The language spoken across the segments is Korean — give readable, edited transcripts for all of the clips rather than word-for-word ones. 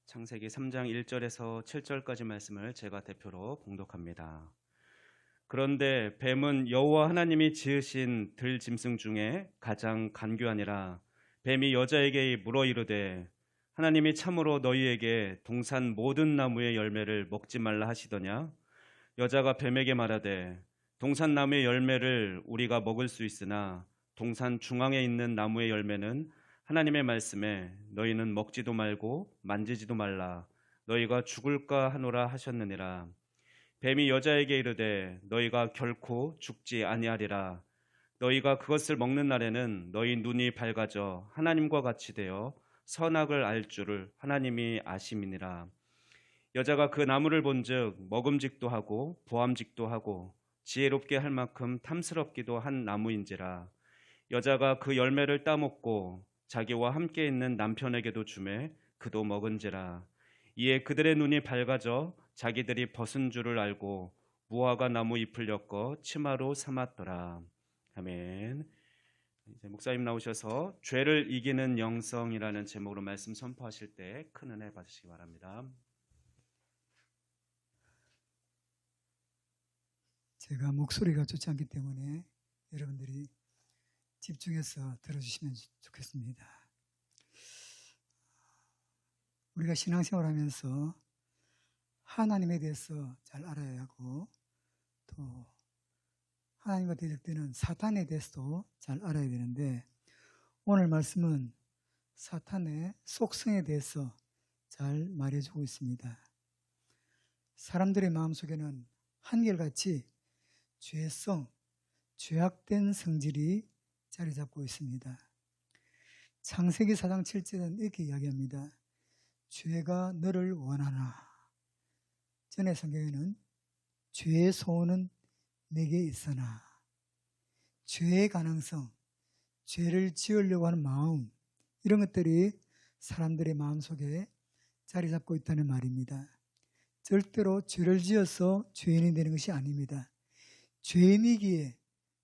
창세기 3장 1절에서 7절까지 말씀을 제가 대표로 봉독합니다. 그런데 뱀은 여호와 하나님이 지으신 들짐승 중에 가장 간교하니라. 뱀이 여자에게 물어 이르되 하나님이 참으로 너희에게 동산 모든 나무의 열매를 먹지 말라 하시더냐? 여자가 뱀에게 말하되 동산 나무의 열매를 우리가 먹을 수 있으나 동산 중앙에 있는 나무의 열매는 하나님의 말씀에 너희는 먹지도 말고 만지지도 말라 너희가 죽을까 하노라 하셨느니라. 뱀이 여자에게 이르되 너희가 결코 죽지 아니하리라. 너희가 그것을 먹는 날에는 너희 눈이 밝아져 하나님과 같이 되어 선악을 알 줄을 하나님이 아심이니라. 여자가 그 나무를 본즉 먹음직도 하고 보암직도 하고 지혜롭게 할 만큼 탐스럽기도 한 나무인지라. 여자가 그 열매를 따먹고 자기와 함께 있는 남편에게도 주매 그도 먹은지라. 이에 그들의 눈이 밝아져 자기들이 벗은 줄을 알고 무화과 나무 잎을 엮어 치마로 삼았더라. 아멘. 이제 목사님 나오셔서 죄를 이기는 영성이라는 제목으로 말씀 선포하실 때 큰 은혜 받으시기 바랍니다. 제가 목소리가 좋지 않기 때문에 여러분들이 집중해서 들어주시면 좋겠습니다. 우리가 신앙생활하면서 하나님에 대해서 잘 알아야 하고 또 하나님과 대적되는 사탄에 대해서도 잘 알아야 되는데 오늘 말씀은 사탄의 속성에 대해서 잘 말해주고 있습니다. 사람들의 마음속에는 한결같이 죄성, 죄악된 성질이 자리 잡고 있습니다. 창세기 4장 7절은 이렇게 이야기합니다. 죄가 너를 원하나. 전에 성경에는 죄의 소원은 내게 있으나. 죄의 가능성, 죄를 지으려고 하는 마음, 이런 것들이 사람들의 마음속에 자리 잡고 있다는 말입니다. 절대로 죄를 지어서 죄인이 되는 것이 아닙니다. 죄인이기에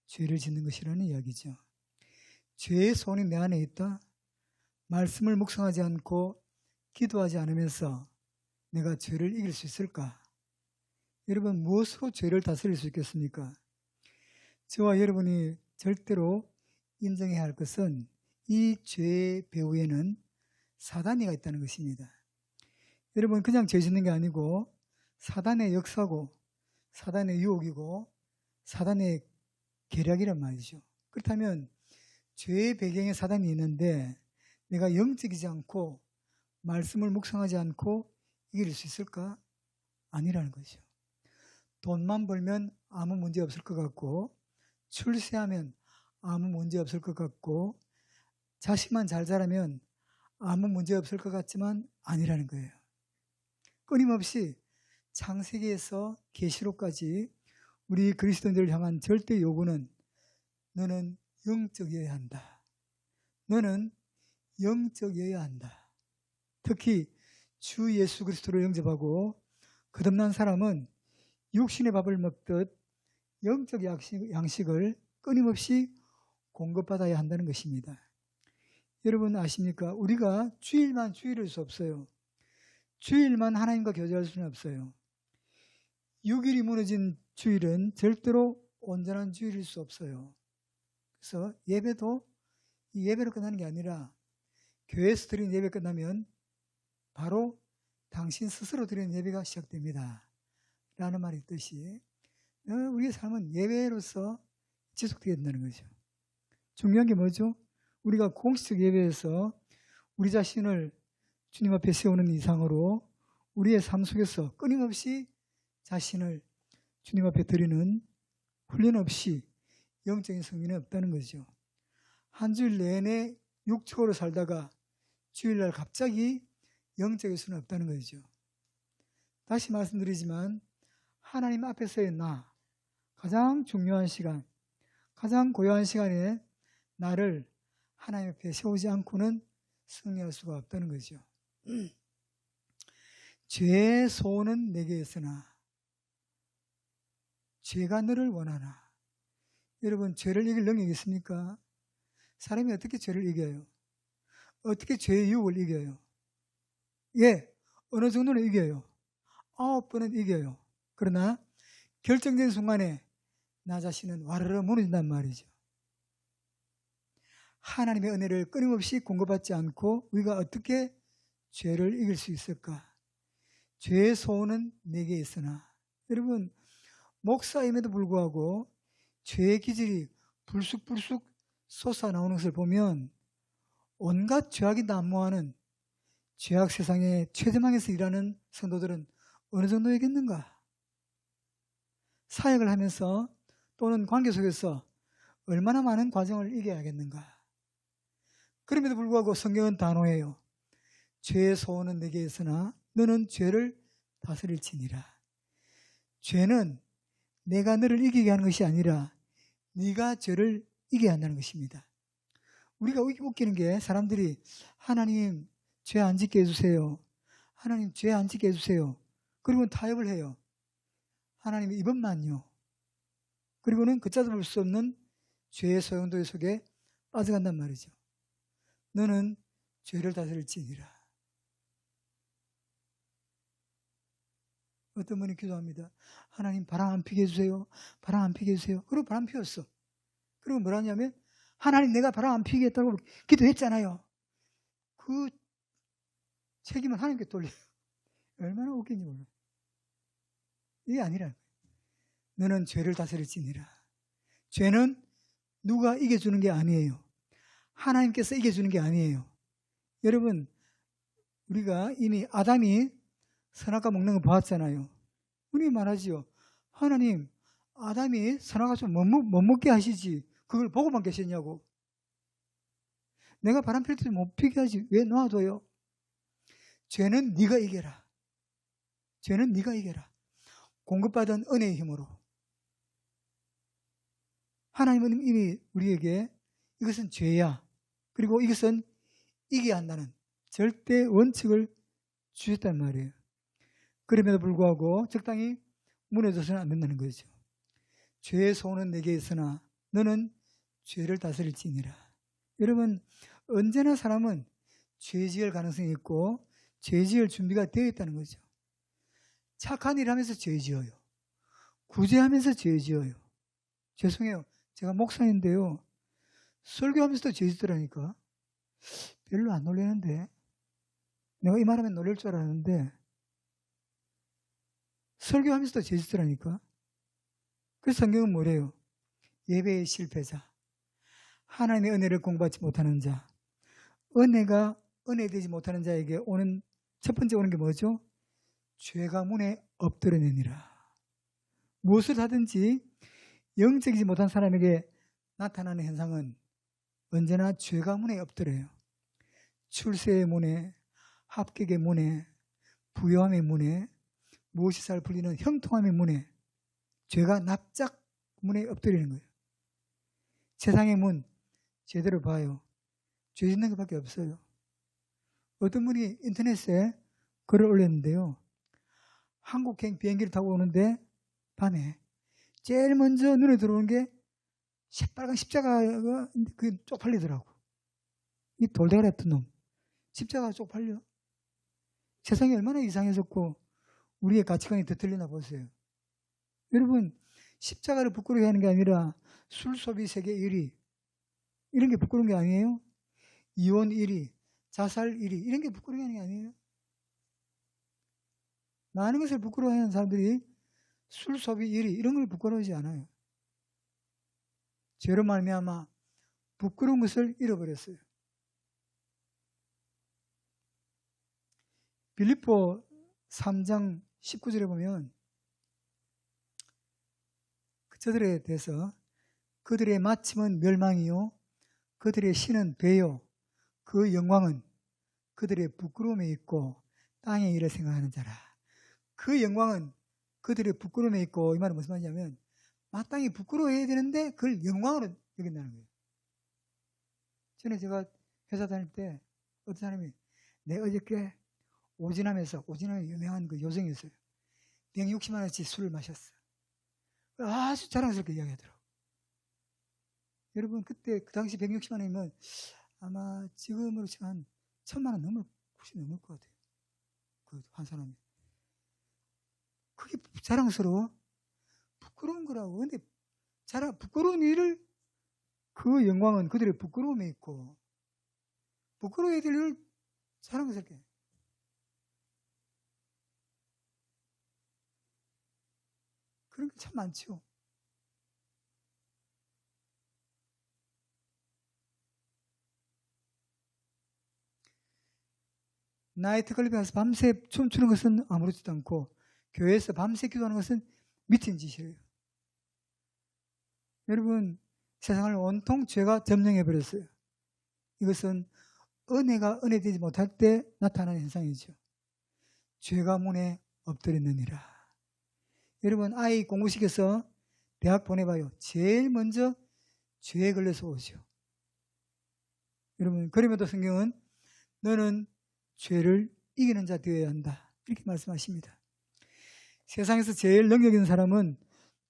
죄를 짓는 것이라는 이야기죠. 죄의 소원이 내 안에 있다. 말씀을 묵상하지 않고 기도하지 않으면서 내가 죄를 이길 수 있을까? 여러분, 무엇으로 죄를 다스릴 수 있겠습니까? 저와 여러분이 절대로 인정해야 할 것은 이 죄의 배후에는 사단이가 있다는 것입니다. 여러분, 그냥 죄 짓는 게 아니고 사단의 역사고 사단의 유혹이고 사단의 계략이란 말이죠. 그렇다면 죄의 배경에 사단이 있는데 내가 영적이지 않고 말씀을 묵상하지 않고 이길 수 있을까? 아니라는 거죠. 돈만 벌면 아무 문제 없을 것 같고 출세하면 아무 문제 없을 것 같고 자식만 잘 자라면 아무 문제 없을 것 같지만 아니라는 거예요. 끊임없이 창세기에서 계시록까지 우리 그리스도인들을 향한 절대 요구는 너는 영적이어야 한다. 너는 영적이어야 한다. 특히 주 예수 그리스도를 영접하고 거듭난 사람은 육신의 밥을 먹듯 영적 양식을 끊임없이 공급받아야 한다는 것입니다. 여러분 아십니까? 우리가 주일만 주일일 수 없어요. 주일만 하나님과 교제할 수는 없어요. 6일이 무너진 주일은 절대로 온전한 주일일 수 없어요. 그래서 예배도 이 예배로 끝나는 게 아니라 교회에서 드리는 예배 끝나면 바로 당신 스스로 드리는 예배가 시작됩니다. 라는 말이 있듯이 우리의 삶은 예배로서 지속되어야 된다는 거죠. 중요한 게 뭐죠? 우리가 공식적 예배에서 우리 자신을 주님 앞에 세우는 이상으로 우리의 삶 속에서 끊임없이 자신을 주님 앞에 드리는 훈련 없이 영적인 승리는 없다는 거죠. 한 주일 내내 육적으로 살다가 주일날 갑자기 영적일 수는 없다는 거죠. 다시 말씀드리지만 하나님 앞에서의 나, 가장 중요한 시간, 가장 고요한 시간에 나를 하나님 앞에 세우지 않고는 승리할 수가 없다는 거죠. 죄의 소원은 내게 있으나 죄가 너를 원하나. 여러분, 죄를 이길 능력이 있습니까? 사람이 어떻게 죄를 이겨요? 어떻게 죄의 유혹을 이겨요? 예, 어느 정도는 이겨요. 9번은 이겨요. 그러나 결정적인 순간에 나 자신은 와르르 무너진단 말이죠. 하나님의 은혜를 끊임없이 공급받지 않고 우리가 어떻게 죄를 이길 수 있을까? 죄의 소원은 내게 있으나, 여러분, 목사임에도 불구하고 죄의 기질이 불쑥불쑥 솟아나오는 것을 보면 온갖 죄악이 난무하는 죄악 세상의 최저망에서 일하는 성도들은 어느 정도이겠는가? 사역을 하면서 또는 관계 속에서 얼마나 많은 과정을 이겨야겠는가? 그럼에도 불구하고 성경은 단호해요. 죄의 소원은 내게 있으나 너는 죄를 다스릴지니라. 죄는 내가 너를 이기게 하는 것이 아니라 네가 죄를 이기게 한다는 것입니다. 우리가 웃기는 게 사람들이 하나님 죄 안 짓게 해주세요. 하나님 죄 안 짓게 해주세요. 그리고 타협을 해요. 하나님 이번만요. 그리고는 걷잡을 수 없는 죄의 소용돌이 속에 빠져간단 말이죠. 너는 죄를 다스릴지니라. 어떤 분이 기도합니다. 하나님 바람 안 피게 해주세요. 바람 안 피게 해주세요. 그리고 바람 피웠어. 그리고 뭐라 하냐면 하나님 내가 바람 안 피게 했다고 기도했잖아요. 그 책임을 하나님께 돌려요. 얼마나 웃긴지 몰라요. 이게 아니라 너는 죄를 다스릴지니라. 죄는 누가 이겨주는 게 아니에요. 하나님께서 이겨주는 게 아니에요. 여러분, 우리가 이미 아담이 선악과 먹는 거 봤잖아요. 우리 말하지요. 하나님, 아담이 선악과 좀 못 먹게 하시지. 그걸 보고만 계셨냐고. 내가 바람 필 때 못 피게 하지. 왜 놔둬요? 죄는 네가 이겨라. 죄는 네가 이겨라. 공급받은 은혜의 힘으로. 하나님은 이미 우리에게 이것은 죄야. 그리고 이것은 이겨야 한다는 절대 원칙을 주셨단 말이에요. 그럼에도 불구하고 적당히 무너져서는 안 된다는 거죠. 죄의 소원은 내게 있으나 너는 죄를 다스릴지니라. 여러분, 언제나 사람은 죄 지을 가능성이 있고 죄 지을 준비가 되어 있다는 거죠. 착한 일 하면서 죄 지어요. 구제하면서 죄 지어요. 죄송해요. 제가 목사인데요. 설교하면서도 죄 짓더라니까. 별로 안 놀리는데. 내가 이 말하면 놀랄 줄 알았는데 설교하면서도 죄 짓더라니까. 그래서 성경은 뭐래요? 예배의 실패자, 하나님의 은혜를 공부하지 못하는 자, 은혜가 은혜되지 못하는 자에게 오는 첫 번째 오는 게 뭐죠? 죄가 문에 엎드러내니라. 무엇을 하든지 영적이지 못한 사람에게 나타나는 현상은 언제나 죄가 문에 엎드려요. 출세의 문에, 합격의 문에, 부유함의 문에, 무엇이 잘 풀리는 형통함의 문에 죄가 납작 문에 엎드리는 거예요. 세상의 문 제대로 봐요. 죄 짓는 것밖에 없어요. 어떤 분이 인터넷에 글을 올렸는데요. 한국행 비행기를 타고 오는데 밤에 제일 먼저 눈에 들어오는 게 새빨간 십자가가 그 쪽팔리더라고. 이 돌대가리 같은 놈. 십자가가 쪽팔려. 세상이 얼마나 이상해졌고 우리의 가치관이 더 틀리나 보세요. 여러분, 십자가를 부끄러워야 하는 게 아니라 술 소비 세계 1위 이런 게 부끄러운 게 아니에요? 이혼 1위, 자살 1위 이런 게 부끄러워야 하는 게 아니에요? 많은 것을 부끄러워하는 사람들이 술 소비 1위 이런 걸 부끄러워하지 않아요. 죄로 말미암아 부끄러운 것을 잃어버렸어요. 빌립보 3장 19절에 보면 저들에 대해서 그들의 마침은 멸망이요 그들의 신은 배요 그 영광은 그들의 부끄러움에 있고 땅의 일을 생각하는 자라. 그 영광은 그들의 부끄러움에 있고, 이 말은 무슨 말이냐면 마땅히 부끄러워해야 되는데 그걸 영광으로 여긴다는 거예요. 전에 제가 회사 다닐 때 어떤 사람이 내 어저께 오진함이 유명한 그 요정이 있어요. 160만 원치 술을 마셨어. 아주 자랑스럽게 이야기하더라고요. 여러분, 그때 그 당시 160만 원이면 아마 지금으로 치면 한 1000만 원 훨씬 넘을 것 같아요. 한 사람이. 그게 자랑스러워? 부끄러운 거라고. 근데 부끄러운 일을, 그 영광은 그들의 부끄러움에 있고, 부끄러워야 될 일을 자랑스럽게. 그런 게 참 많죠. 나이트클럽에 가서 밤새 춤추는 것은 아무렇지도 않고, 교회에서 밤새 기도하는 것은 미친 짓이에요. 여러분, 세상을 온통 죄가 점령해버렸어요. 이것은 은혜가 은혜되지 못할 때 나타나는 현상이죠. 죄가 문에 엎드렸느니라. 여러분, 아이 공부시켜서 대학 보내봐요. 제일 먼저 죄에 걸려서 오죠. 여러분, 그럼에도 성경은 너는 죄를 이기는 자 되어야 한다, 이렇게 말씀하십니다. 세상에서 제일 능력 있는 사람은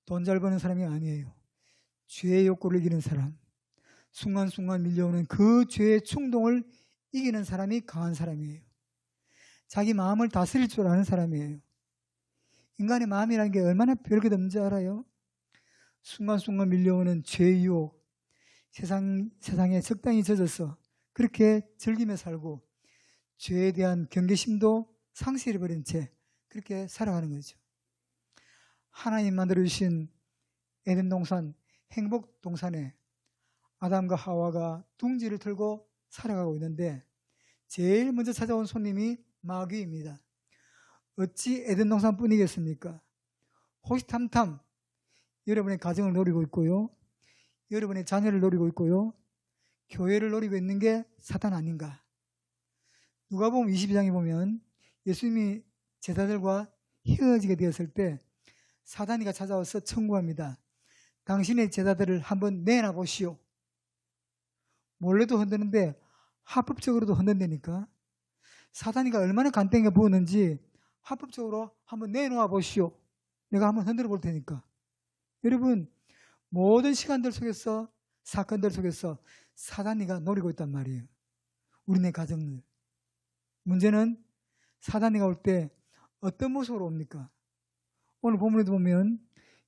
돈 잘 버는 사람이 아니에요. 죄의 욕구를 이기는 사람, 순간순간 밀려오는 그 죄의 충동을 이기는 사람이 강한 사람이에요. 자기 마음을 다스릴 줄 아는 사람이에요. 인간의 마음이라는 게 얼마나 별것 없는지 알아요? 순간순간 밀려오는 죄의 유혹, 세상에 적당히 젖어서 그렇게 즐기며 살고 죄에 대한 경계심도 상실해버린 채 그렇게 살아가는 거죠. 하나님 만들어주신 에덴 동산, 행복 동산에 아담과 하와가 둥지를 틀고 살아가고 있는데 제일 먼저 찾아온 손님이 마귀입니다. 어찌 에덴 동산뿐이겠습니까? 호시탐탐 여러분의 가정을 노리고 있고요, 여러분의 자녀를 노리고 있고요, 교회를 노리고 있는 게 사탄 아닌가? 누가복음 22장에 보면 예수님이 제자들과 헤어지게 되었을 때 사단이가 찾아와서 청구합니다. 당신의 제자들을 한번 내놔보시오. 몰래도 흔드는데 합법적으로도 흔든다니까. 사단이가 얼마나 간땡이가 부었는지 합법적으로 한번 내놓아 보시오. 내가 한번 흔들어 볼 테니까. 여러분, 모든 시간들 속에서, 사건들 속에서 사단이가 노리고 있단 말이에요. 우리네 가정을. 문제는 사단이가 올 때 어떤 모습으로 옵니까? 오늘 본문에도 보면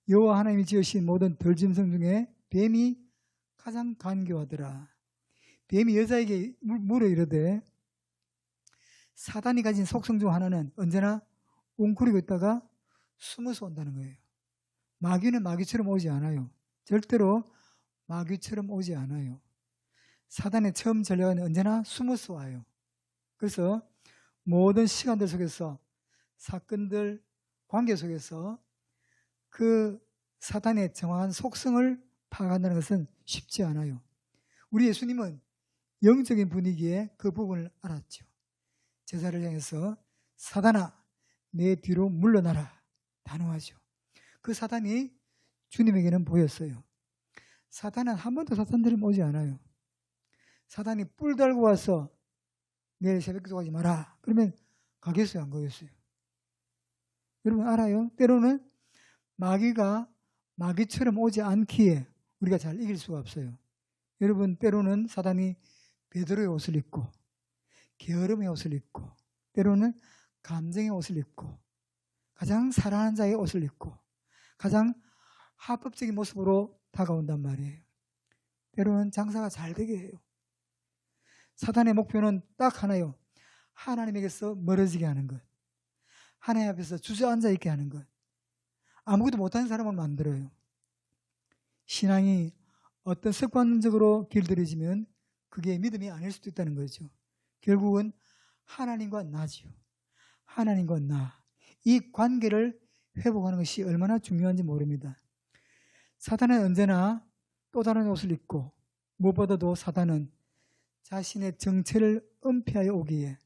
여호와 하나님이 지으신 모든 들짐승 중에 뱀이 가장 간교하더라. 뱀이 여자에게 물어 이르되, 사단이 가진 속성 중 하나는 언제나 웅크리고 있다가 숨어서 온다는 거예요. 마귀는 마귀처럼 오지 않아요. 절대로 마귀처럼 오지 않아요. 사단의 처음 전략은 언제나 숨어서 와요. 그래서 모든 시간들 속에서, 사건들, 관계 속에서 그 사단의 정확한 속성을 파악한다는 것은 쉽지 않아요. 우리 예수님은 영적인 분위기에 그 부분을 알았죠. 제자를 향해서 사단아 내 뒤로 물러나라 단호하죠. 그 사단이 주님에게는 보였어요. 사단은 한 번도 사탄들이 오지 않아요. 사단이 뿔 달고 와서 내일 새벽 기도하지 마라 그러면 가겠어요, 안 가겠어요? 여러분 알아요? 때로는 마귀가 마귀처럼 오지 않기에 우리가 잘 이길 수가 없어요. 여러분, 때로는 사단이 베드로의 옷을 입고, 게으름의 옷을 입고, 때로는 감정의 옷을 입고, 가장 사랑하는 자의 옷을 입고, 가장 합법적인 모습으로 다가온단 말이에요. 때로는 장사가 잘 되게 해요. 사단의 목표는 딱 하나요. 하나님에게서 멀어지게 하는 것, 하나님 앞에서 주저앉아 있게 하는 것, 아무것도 못하는 사람을 만들어요. 신앙이 어떤 습관적으로 길들여지면 그게 믿음이 아닐 수도 있다는 거죠. 결국은 하나님과 나지요. 하나님과 나, 이 관계를 회복하는 것이 얼마나 중요한지 모릅니다. 사단은 언제나 또 다른 옷을 입고, 무엇보다도 사단은 자신의 정체를 은폐하여 오기에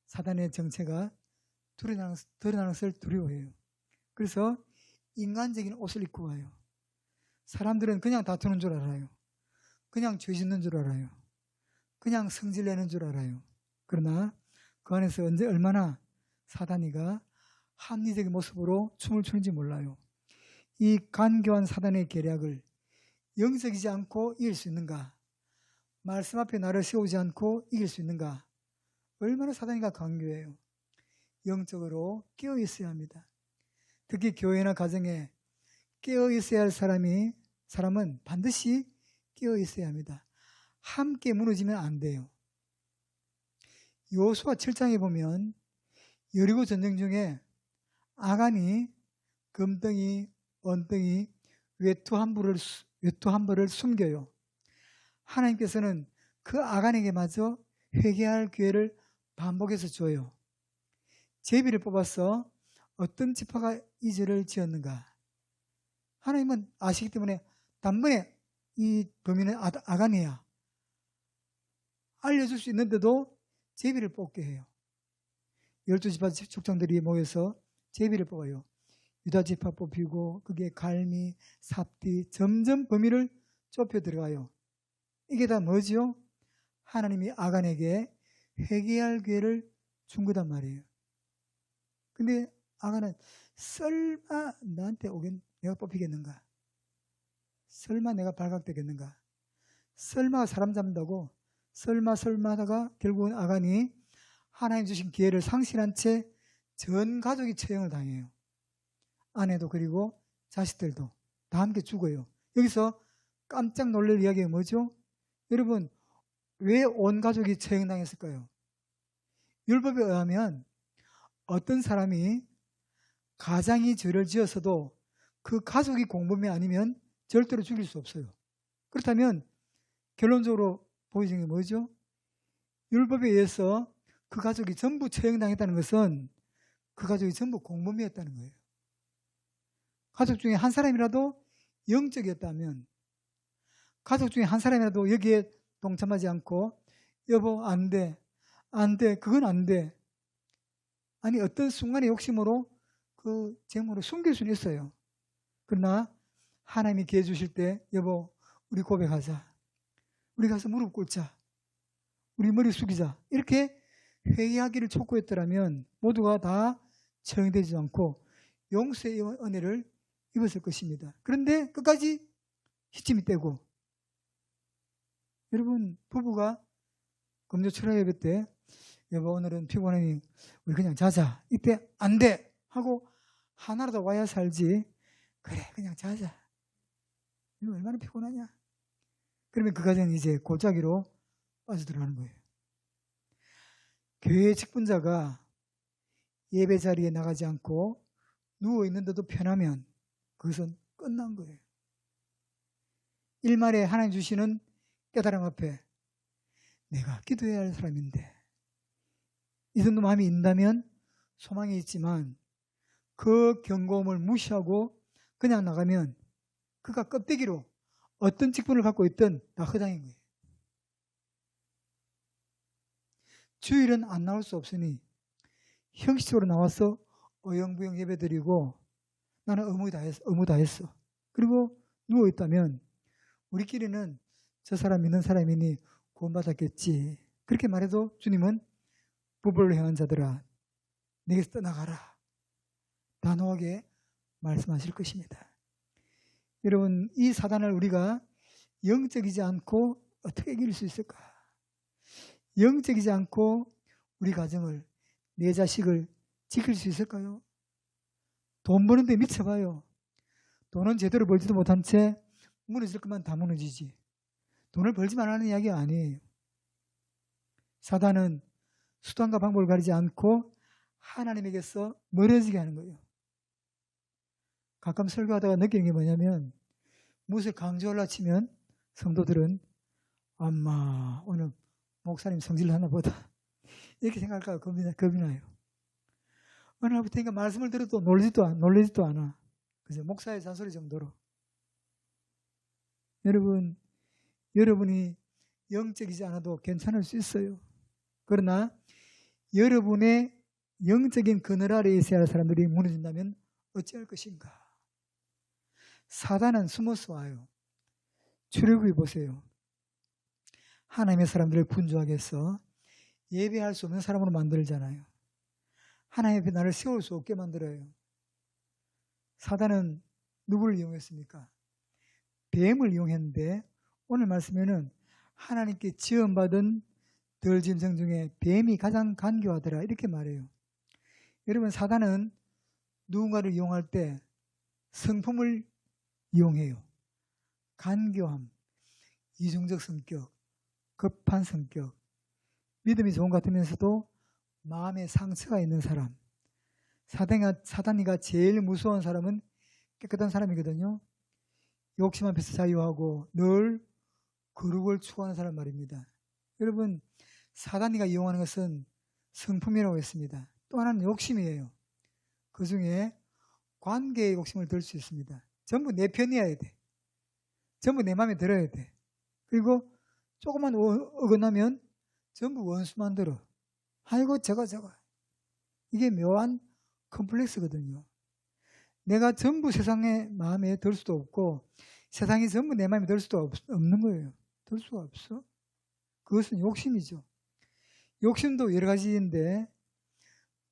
사단의 정체가 드러나는 것을 두려워해요. 그래서 인간적인 옷을 입고 와요. 사람들은 그냥 다투는 줄 알아요. 그냥 죄 짓는 줄 알아요. 그냥 성질 내는 줄 알아요. 그러나 그 안에서 언제 얼마나 사단이가 합리적인 모습으로 춤을 추는지 몰라요. 이 간교한 사단의 계략을 영적이지 않고 이길 수 있는가? 말씀 앞에 나를 세우지 않고 이길 수 있는가? 얼마나 사단이가 간교해요. 영적으로 깨어 있어야 합니다. 특히 교회나 가정에 깨어 있어야 할 사람은 반드시 깨어 있어야 합니다. 함께 무너지면 안 돼요. 여호수아 7장에 보면 여리고 전쟁 중에 아간이 금덩이, 언덩이, 외투 한 벌을 숨겨요. 하나님께서는 그 아간에게 마저 회개할 기회를 반복해서 줘요. 제비를 뽑아서 어떤 지파가 이 죄를 지었는가? 하나님은 아시기 때문에 단번에 이 범인은 아간이야 알려줄 수 있는데도 제비를 뽑게 해요. 12지파 족장들이 모여서 제비를 뽑아요. 유다 지파 뽑히고 그게 갈미, 삽디 점점 범위를 좁혀 들어가요. 이게 다 뭐죠? 하나님이 아간에게 회개할 기회를 준 거단 말이에요. 근데 아간은 설마 나한테 내가 뽑히겠는가? 설마 내가 발각되겠는가? 설마 사람 잡는다고 설마 하다가 결국은 아간이 하나님 주신 기회를 상실한 채 전 가족이 처형을 당해요. 아내도 그리고 자식들도 다 함께 죽어요. 여기서 깜짝 놀랄 이야기가 뭐죠? 여러분, 왜 온 가족이 처형당했을까요? 율법에 의하면 어떤 사람이 가장이 죄를 지었어도 그 가족이 공범이 아니면 절대로 죽일 수 없어요. 그렇다면 결론적으로 보여지는 게 뭐죠? 율법에 의해서 그 가족이 전부 처형당했다는 것은 그 가족이 전부 공범이었다는 거예요. 가족 중에 한 사람이라도 영적이었다면, 가족 중에 한 사람이라도 여기에 동참하지 않고 여보 안 돼, 그건 안 돼, 아니 어떤 순간의 욕심으로 그 재물을 숨길 수는 있어요. 그러나 하나님이 기회 주실 때 여보 우리 고백하자, 우리 가서 무릎 꿇자, 우리 머리 숙이자, 이렇게 회개하기를 촉구했더라면 모두가 다 처형되지 않고 용서의 은혜를 입었을 것입니다. 그런데 끝까지 시침이 떼고, 여러분 부부가 금요 철학 예배 때 여보 오늘은 피곤하니 우리 그냥 자자, 이때 안 돼 하고 하나라도 와야 살지, 그래 그냥 자자, 이거 얼마나 피곤하냐, 그러면 그 가정은 이제 골짜기로 빠져들어가는 거예요. 교회 직분자가 예배 자리에 나가지 않고 누워있는데도 편하면 그것은 끝난 거예요. 일말에 하나님 주시는 깨달음 앞에 내가 기도해야 할 사람인데, 이 정도 마음이 있다면 소망이 있지만 그 경고음을 무시하고 그냥 나가면 그가 껍데기로 어떤 직분을 갖고 있든 다 허당인 거예요. 주일은 안 나올 수 없으니 형식적으로 나와서 어영부영 예배드리고 나는 의무 다 했어. 그리고 누워있다면 우리끼리는 저 사람 믿는 사람이니 구원받았겠지, 그렇게 말해도 주님은 부부를 행한 자들아 내게서 떠나가라 단호하게 말씀하실 것입니다. 여러분, 이 사단을 우리가 영적이지 않고 어떻게 이길 수 있을까? 영적이지 않고 우리 가정을, 내 자식을 지킬 수 있을까요? 돈 버는데 미쳐봐요. 돈은 제대로 벌지도 못한 채 무너질 것만 다 무너지지. 돈을 벌지 말라는 이야기가 아니에요. 사단은 수단과 방법을 가리지 않고 하나님에게서 멀어지게 하는 거예요. 가끔 설교하다가 느끼는 게 뭐냐면, 무엇을 강조하려 치면 성도들은 엄마 오늘 목사님 성질 하나 보다 이렇게 생각할까 겁이 나요. 어느 날부터니까 말씀을 들어도 놀리지도 않아. 그죠? 목사의 잔소리 정도로. 여러분이 영적이지 않아도 괜찮을 수 있어요. 그러나 여러분의 영적인 그늘 아래에 있어야 할 사람들이 무너진다면 어찌할 것인가? 사단은 숨어서 와요. 출애굽기 보세요. 하나님의 사람들을 분주하게 해서 예배할 수 없는 사람으로 만들잖아요. 하나님 앞에 나를 세울 수 없게 만들어요. 사단은 누구를 이용했습니까? 뱀을 이용했는데 오늘 말씀에는 하나님께 지원받은 덜짐승 중에 뱀이 가장 간교하더라 이렇게 말해요. 여러분, 사단은 누군가를 이용할 때 성품을 이용해요. 간교함, 이중적 성격, 급한 성격, 믿음이 좋은 것 같으면서도 마음에 상처가 있는 사람. 사단이가 제일 무서운 사람은 깨끗한 사람이거든요. 욕심 앞에서 자유하고 늘 거룩을 추구하는 사람 말입니다. 여러분, 사단이가 이용하는 것은 성품이라고 했습니다. 또 하나는 욕심이에요. 그 중에 관계의 욕심을 들 수 있습니다. 전부 내 편이어야 돼. 전부 내 마음에 들어야 돼. 그리고 조금만 어긋나면 전부 원수만 들어. 아이고 저거. 이게 묘한 컴플렉스거든요. 내가 전부 세상의 마음에 들 수도 없고 세상이 전부 내 마음에 들 수도 없는 거예요. 들 수가 없어. 그것은 욕심이죠. 욕심도 여러 가지인데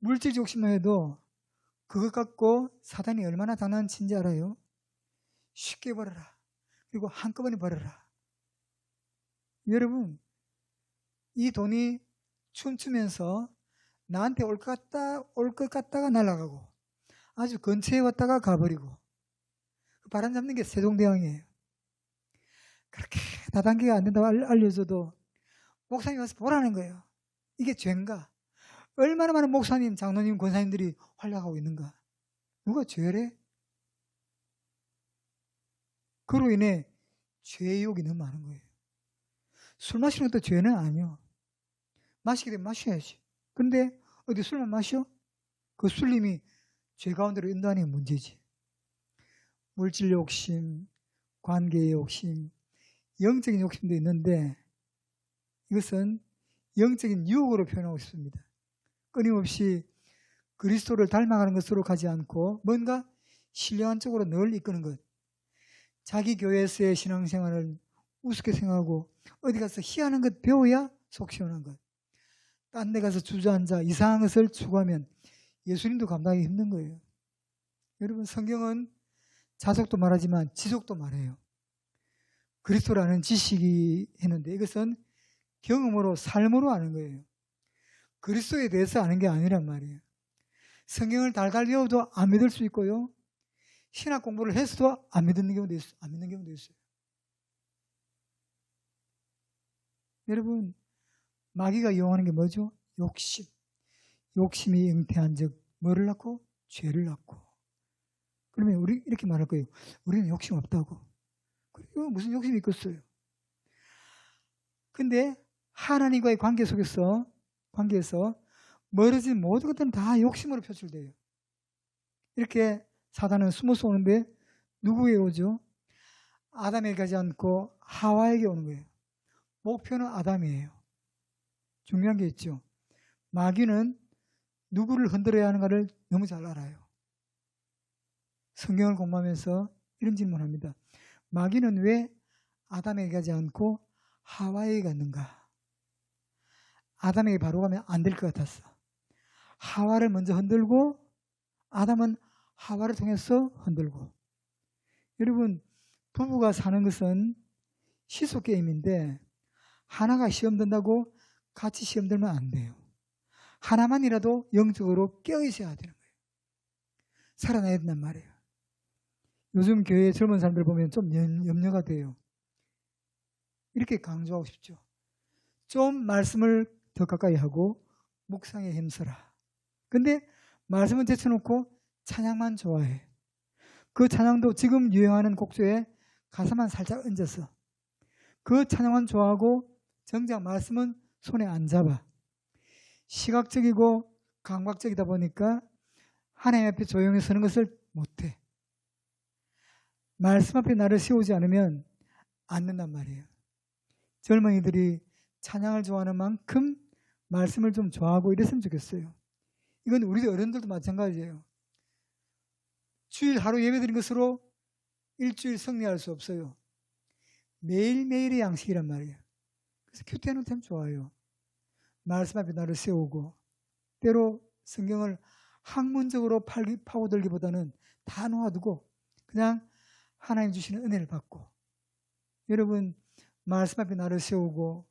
물질 욕심만 해도 그것 갖고 사단이 얼마나 장난친지 알아요? 쉽게 버려라. 그리고 한꺼번에 버려라. 여러분, 이 돈이 춤추면서 나한테 올 것 같다가 날아가고 아주 근처에 왔다가 가버리고 바람 잡는 게 세종대왕이에요. 그렇게 다단계가 안 된다고 알려줘도 목사님 와서 보라는 거예요. 이게 죄인가? 얼마나 많은 목사님, 장로님, 권사님들이 활약하고 있는가? 누가 죄래? 그로 인해 죄욕이 너무 많은 거예요. 술 마시는 것도 죄는 아니요. 마시게 되면 마셔야지. 근데 어디 술만 마셔? 그 술림이 죄 가운데로 인도하는 게 문제지. 물질 욕심, 관계의 욕심, 영적인 욕심도 있는데 이것은 영적인 유혹으로 표현하고 있습니다. 끊임없이 그리스도를 닮아가는 것으로 가지 않고 뭔가 신령한 쪽으로 늘 이끄는 것. 자기 교회에서의 신앙생활을 우습게 생각하고 어디 가서 희한한 것 배워야 속 시원한 것. 딴 데 가서 주저앉아 이상한 것을 추구하면 예수님도 감당하기 힘든 거예요. 여러분, 성경은 자속도 말하지만 지속도 말해요. 그리스도라는 지식이 했는데 이것은 경험으로 삶으로 아는 거예요. 그리스도에 대해서 아는 게 아니란 말이에요. 성경을 달달 외워도 안 믿을 수 있고요. 신학 공부를 해서도 안 믿는 경우도 있어요. 여러분, 마귀가 이용하는 게 뭐죠? 욕심. 욕심이 잉태한 즉 뭐를 낳고? 죄를 낳고. 그러면 우리 이렇게 말할 거예요. 우리는 욕심 없다고. 그리고 무슨 욕심이 있겠어요? 근데 하나님과의 관계에서 멀어진 모든 것들은 다 욕심으로 표출돼요. 이렇게 사단은 숨어서 오는데 누구에게 오죠? 아담에게 가지 않고 하와에게 오는 거예요. 목표는 아담이에요. 중요한 게 있죠. 마귀는 누구를 흔들어야 하는가를 너무 잘 알아요. 성경을 공부하면서 이런 질문을 합니다. 마귀는 왜 아담에게 가지 않고 하와에게 갔는가? 아담에게 바로 가면 안 될 것 같았어. 하와를 먼저 흔들고 아담은 하와를 통해서 흔들고. 여러분, 부부가 사는 것은 시속 게임인데 하나가 시험 든다고 같이 시험 들면 안 돼요. 하나만이라도 영적으로 깨어 있어야 되는 거예요. 살아나야 된단 말이에요. 요즘 교회 젊은 사람들 보면 좀 염려가 돼요. 이렇게 강조하고 싶죠. 좀 말씀을 더 가까이 하고 묵상에 힘써라. 근데 말씀은 제쳐놓고 찬양만 좋아해. 그 찬양도 지금 유행하는 곡조에 가사만 살짝 얹어서 그 찬양만 좋아하고 정작 말씀은 손에 안 잡아. 시각적이고 감각적이다 보니까 하나님 앞에 조용히 서는 것을 못해. 말씀 앞에 나를 세우지 않으면 안 된단 말이에요. 젊은이들이 찬양을 좋아하는 만큼 말씀을 좀 좋아하고 이랬으면 좋겠어요. 이건 우리 어른들도 마찬가지예요. 주일 하루 예배 드린 것으로 일주일 승리할 수 없어요. 매일매일의 양식이란 말이에요. 그래서 큐티하는 참 좋아요. 말씀 앞에 나를 세우고 때로 성경을 학문적으로 파고들기보다는 다 놓아두고 그냥 하나님 주시는 은혜를 받고 여러분 말씀 앞에 나를 세우고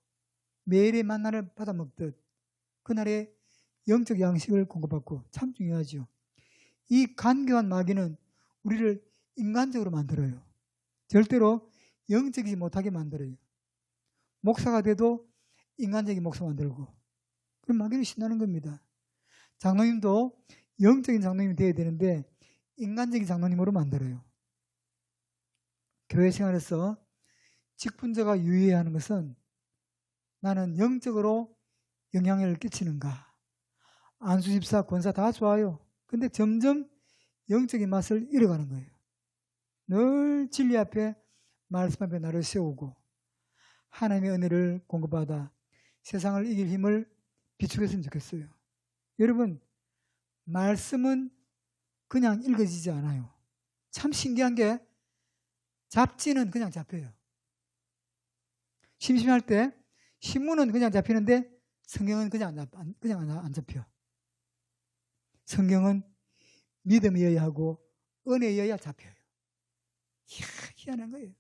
매일의 만나를 받아먹듯 그날의 영적 양식을 공급받고 참 중요하죠. 이 간교한 마귀는 우리를 인간적으로 만들어요. 절대로 영적이지 못하게 만들어요. 목사가 돼도 인간적인 목사 만들고, 그럼 마귀는 신나는 겁니다. 장로님도 영적인 장로님이 되어야 되는데 인간적인 장로님으로 만들어요. 교회 생활에서 직분자가 유의해야 하는 것은 나는 영적으로 영향을 끼치는가. 안수 집사, 권사 다 좋아요. 근데 점점 영적인 맛을 잃어가는 거예요. 늘 진리 앞에, 말씀 앞에 나를 세우고 하나님의 은혜를 공급받아 세상을 이길 힘을 비추겠으면 좋겠어요. 여러분, 말씀은 그냥 읽어지지 않아요. 참 신기한 게 잡지는 그냥 잡혀요. 심심할 때 신문은 그냥 잡히는데 성경은 그냥 안 잡혀. 성경은 믿음에 의해야 하고 은혜에 의해야 잡혀요. 이야, 희한한 거예요.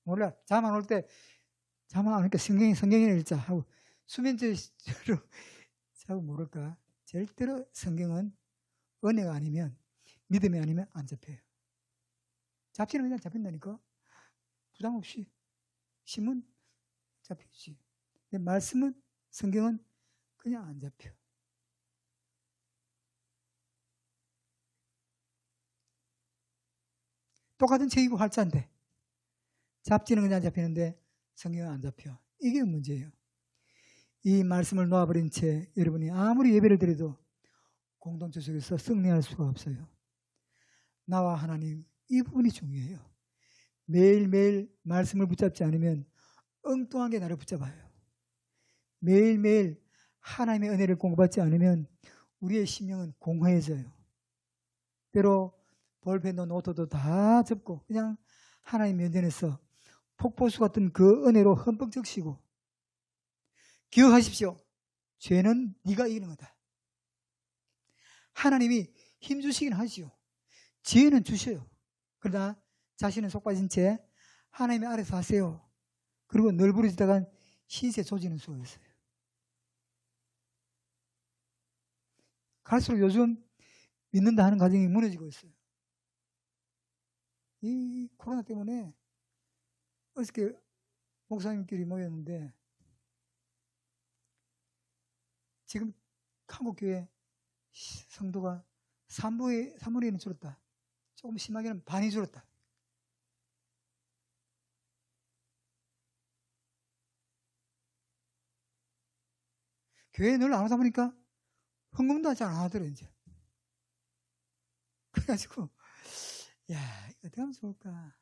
몰라, 잠 안 올 때 잠 안 오니까 성경이나 읽자 하고 수면제로 자고 모를까. 절대로 성경은 은혜가 아니면, 믿음이 아니면 안 잡혀요. 잡지는 그냥 잡힌다니까. 부담 없이. 신문 잡히지. 근데 말씀은, 성경은 그냥 안 잡혀. 똑같은 책이고 활자인데 잡지는 그냥 잡히는데 성경은 안 잡혀. 이게 문제예요. 이 말씀을 놓아버린 채 여러분이 아무리 예배를 드려도 공동체 속에서 승리할 수가 없어요. 나와 하나님, 이 부분이 중요해요. 매일매일 말씀을 붙잡지 않으면 엉뚱하게 나를 붙잡아요. 매일매일 하나님의 은혜를 공부받지 않으면 우리의 심령은 공허해져요. 때로 볼펜도 노트도 다 접고 그냥 하나님 면전에서 폭포수 같은 그 은혜로 흠뻑 적시고, 기억하십시오. 죄는 네가 이기는 거다. 하나님이 힘주시긴 하지요. 지혜는 주셔요. 그러나 자신은 속 빠진 채 하나님의 아래서 하세요. 그리고 널브러지다간 신세 조지는 수가 있어요. 갈수록 요즘 믿는다 하는 가정이 무너지고 있어요. 이 코로나 때문에 어저께 목사님끼리 모였는데 지금 한국교회 성도가 3분의 1은 줄었다. 조금 심하게는 반이 줄었다. 교회에 늘 안 오다 보니까 헌금도 잘 안 하더라고요, 이제. 그래가지고, 야, 이거 어떻게 하면 좋을까?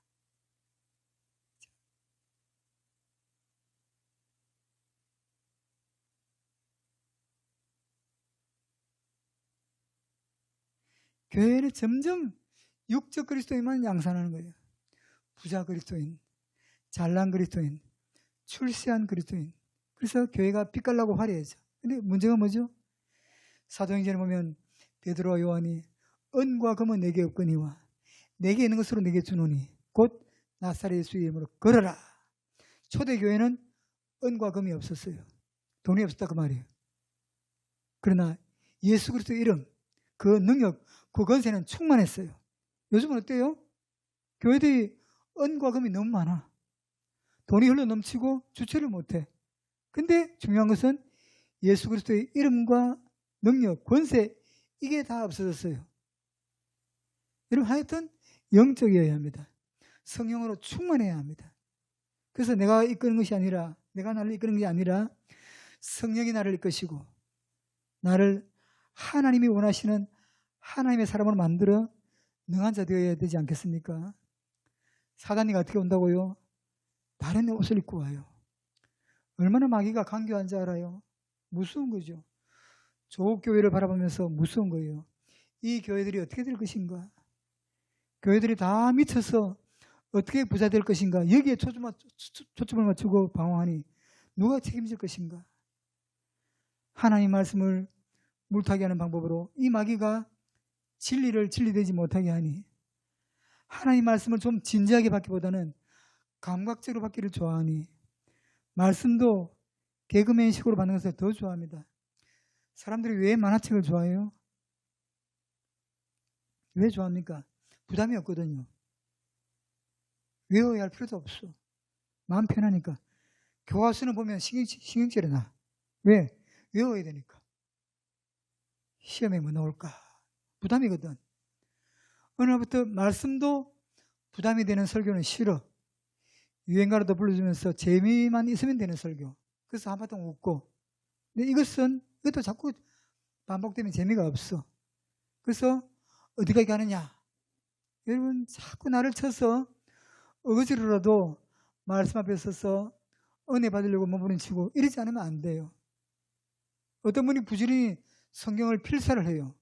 교회는 점점 육적 그리스도인만 양산하는 거예요. 부자 그리스도인, 잘난 그리스도인, 출세한 그리스도인. 그래서 교회가 빛깔나고 화려해져. 근데 문제가 뭐죠? 사도행전에 보면 베드로와 요한이 은과 금은 내게 없거니와 내게 있는 것으로 내게 주노니 곧 나사렛 예수의 이름으로 걸어라. 초대교회는 은과 금이 없었어요. 돈이 없었다 그 말이에요. 그러나 예수 그리스도의 이름, 그 능력, 그 권세는 충만했어요. 요즘은 어때요? 교회들이 은과 금이 너무 많아. 돈이 흘러 넘치고 주체를 못해. 근데 중요한 것은 예수 그리스도의 이름과 능력, 권세, 이게 다 없어졌어요. 여러분, 하여튼 영적이어야 합니다. 성령으로 충만해야 합니다. 그래서 내가 이끄는 것이 아니라, 내가 나를 이끄는 게 아니라 성령이 나를 이끄시고 나를 하나님이 원하시는 하나님의 사람으로 만들어 능한 자 되어야 되지 않겠습니까? 사단이가 어떻게 온다고요? 다른 옷을 입고 와요. 얼마나 마귀가 강교한 줄 알아요? 무서운 거죠. 조국교회를 바라보면서 무서운 거예요. 이 교회들이 어떻게 될 것인가? 교회들이 다 미쳐서 어떻게 부자 될 것인가? 여기에 초점을 맞추고 방황하니 누가 책임질 것인가? 하나님 말씀을 물타기 하는 방법으로 이 마귀가 진리를 진리되지 못하게 하니, 하나님 말씀을 좀 진지하게 받기보다는 감각적으로 받기를 좋아하니, 말씀도 개그맨식으로 받는 것을 더 좋아합니다. 사람들이 왜 만화책을 좋아해요? 왜 좋아합니까? 부담이 없거든요. 외워야 할 필요도 없어. 마음 편하니까. 교과서는 보면 신경질이 나. 왜? 외워야 되니까. 시험에 뭐 나올까? 부담이거든. 어느 날부터 말씀도 부담이 되는 설교는 싫어. 유행가로도 불러주면서 재미만 있으면 되는 설교. 그래서 한바탕 웃고. 근데 이것도 자꾸 반복되면 재미가 없어. 그래서 어디까지 가느냐? 여러분 자꾸 나를 쳐서 어거지로라도 말씀 앞에 서서 은혜 받으려고 몸부림치고 이러지 않으면 안 돼요. 어떤 분이 부지런히 성경을 필사를 해요.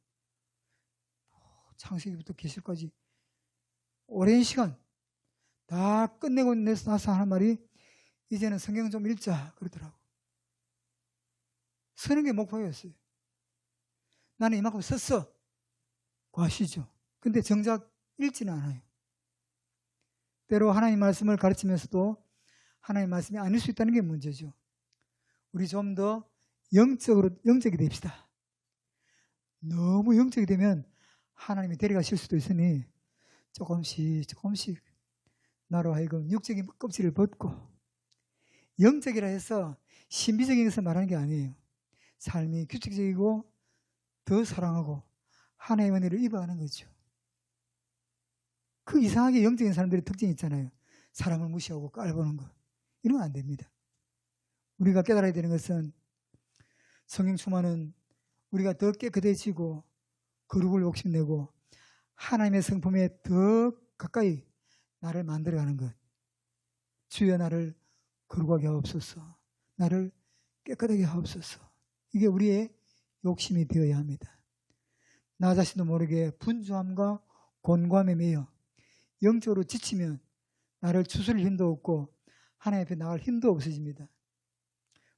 창세기부터 계시까지 오랜 시간 다 끝내고 나서 하는 말이 이제는 성경 좀 읽자 그러더라고. 쓰는 게 목표였어요. 나는 이만큼 썼어. 과시죠. 근데 정작 읽지는 않아요. 때로 하나님 말씀을 가르치면서도 하나님 말씀이 아닐 수 있다는 게 문제죠. 우리 좀 더 영적이 됩시다. 너무 영적이 되면 하나님이 데려가실 수도 있으니 조금씩 나로 하여금 육적인 껍질을 벗고, 영적이라 해서 신비적인 것을 말하는 게 아니에요. 삶이 규칙적이고 더 사랑하고 하나님의 은혜를 입어가는 거죠. 그 이상하게 영적인 사람들의 특징이 있잖아요. 사람을 무시하고 깔보는 거. 이러면 안 됩니다. 우리가 깨달아야 되는 것은 성령 충만은 우리가 더 깨끗해지고 거룩을 욕심내고 하나님의 성품에 더 가까이 나를 만들어가는 것. 주여 나를 거룩하게 하옵소서. 나를 깨끗하게 하옵소서. 이게 우리의 욕심이 되어야 합니다. 나 자신도 모르게 분주함과 곤감에 매여 영적으로 지치면 나를 추스릴 힘도 없고 하나님 앞에 나갈 힘도 없어집니다.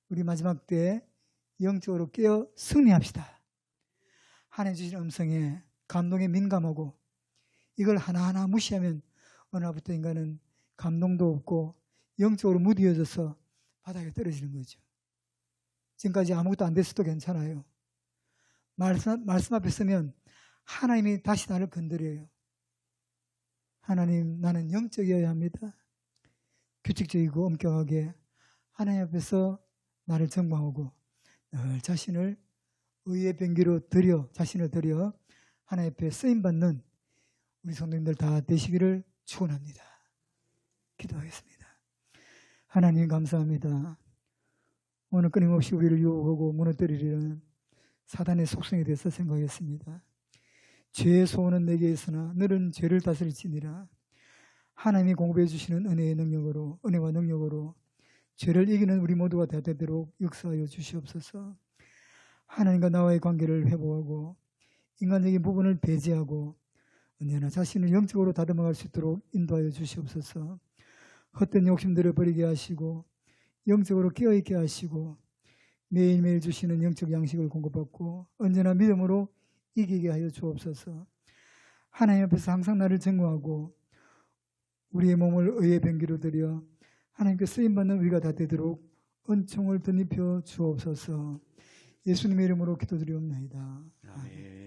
우리 마지막 때 영적으로 깨어 승리합시다. 하나님 주신 음성에 감동에 민감하고 이걸 하나하나 무시하면 어느 날부터 인간은 감동도 없고 영적으로 무디어져서 바닥에 떨어지는 거죠. 지금까지 아무것도 안 됐어도 괜찮아요. 말씀 앞에 서면 하나님이 다시 나를 건드려요. 하나님, 나는 영적이어야 합니다. 규칙적이고 엄격하게 하나님 앞에서 나를 정방하고 늘 자신을 의의 병기로 자신을 드려 하나님 앞에 쓰임받는 우리 성도님들 다 되시기를 축원합니다. 기도하겠습니다. 하나님 감사합니다. 오늘 끊임없이 우리를 유혹하고 무너뜨리려는 사단의 속성에 대해서 생각했습니다. 죄의 소원은 내게 있으나 너는 죄를 다스릴지니라. 하나님이 공급해 주시는 은혜와 능력으로 죄를 이기는 우리 모두가 다 되도록 역사하여 주시옵소서. 하나님과 나와의 관계를 회복하고 인간적인 부분을 배제하고 언제나 자신을 영적으로 다듬어갈 수 있도록 인도하여 주시옵소서. 헛된 욕심들을 버리게 하시고 영적으로 깨어있게 하시고 매일매일 주시는 영적 양식을 공급받고 언제나 믿음으로 이기게 하여 주옵소서. 하나님 앞에서 항상 나를 증거하고 우리의 몸을 의의 병기로 드려 하나님께 쓰임받는 우리가 다 되도록 은총을 덧입혀 주옵소서. 예수님의 이름으로 기도드리옵나이다. 아멘.